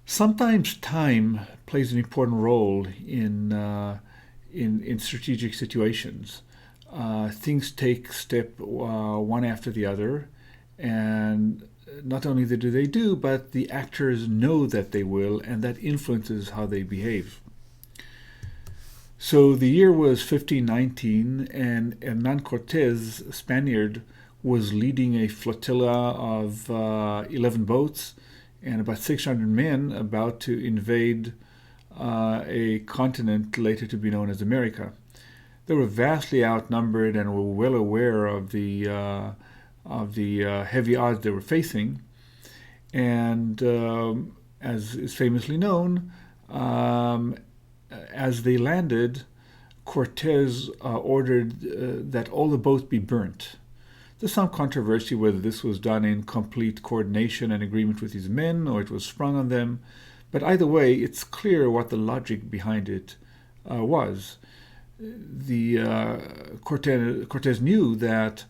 Sometimes time plays an important role in strategic situations. Things take step one after the other, and not only do they do, but the actors know that they will, and that influences how they behave. So the year was 1519, and Hernan Cortes, a Spaniard, was leading a flotilla of 11 boats and about 600 men about to invade a continent later to be known as America. They were vastly outnumbered and were well aware of the heavy odds they were facing. And as is famously known, as they landed, Cortes ordered that all the boats be burnt. There's some controversy whether this was done in complete coordination and agreement with his men or it was sprung on them, but either way, it's clear what the logic behind it was. Cortes knew that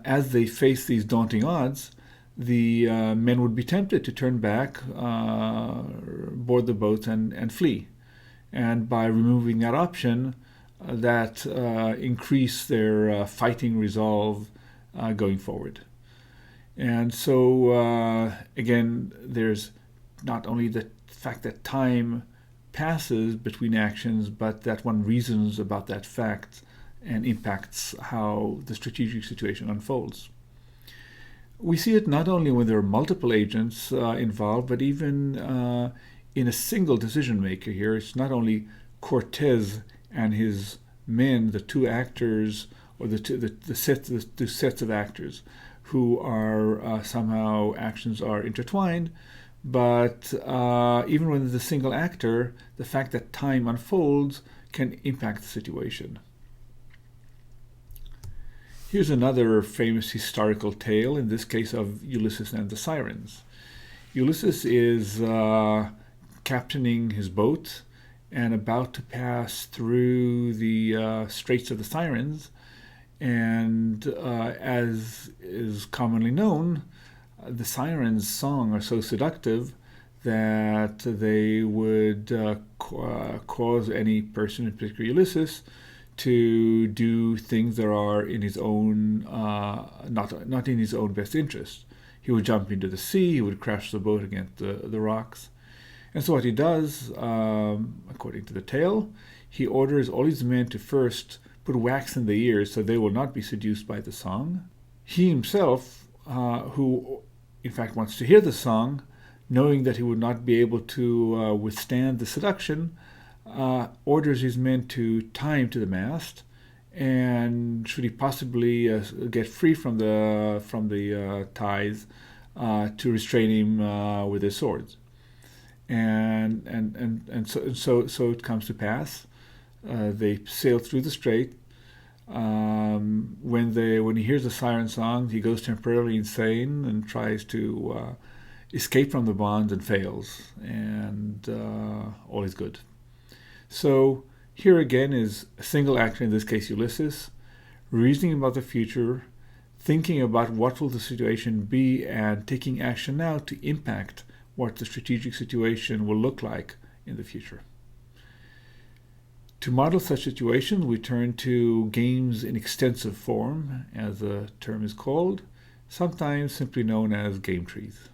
as they faced these daunting odds, the men would be tempted to turn back, board the boats, and flee. And by removing that option, that increased their fighting resolve going forward. And so, again, there's not only the fact that time passes between actions, but that one reasons about that fact and impacts how the strategic situation unfolds. We see it not only when there are multiple agents involved, but even in a single decision maker here. It's not only Cortes and his men, the two actors, or the two sets of actors who are somehow actions are intertwined, but even when there's a single actor, the fact that time unfolds can impact the situation. Here's another famous historical tale, in this case of Ulysses and the Sirens. Ulysses is captaining his boat and about to pass through the Straits of the Sirens, and as is commonly known, the sirens' song are so seductive that they would cause any person, in particular Ulysses, to do things that are in his own not in his own best interest. He would jump into the sea. He would crash the boat against the rocks. And so what he does, according to the tale, he orders all his men to first put wax in their ears so they will not be seduced by the song. He himself, who in fact wants to hear the song, knowing that he would not be able to withstand the seduction, orders his men to tie him to the mast, and should he possibly get free from the ties, to restrain him with their swords. And so it comes to pass. They sail through the strait. When he hears the siren song, he goes temporarily insane and tries to escape from the bonds and fails, and all is good. So here again is a single actor, in this case Ulysses, reasoning about the future, thinking about what will the situation be, and taking action now to impact what the strategic situation will look like in the future. To model such situations, we turn to games in extensive form, as the term is called, sometimes simply known as game trees.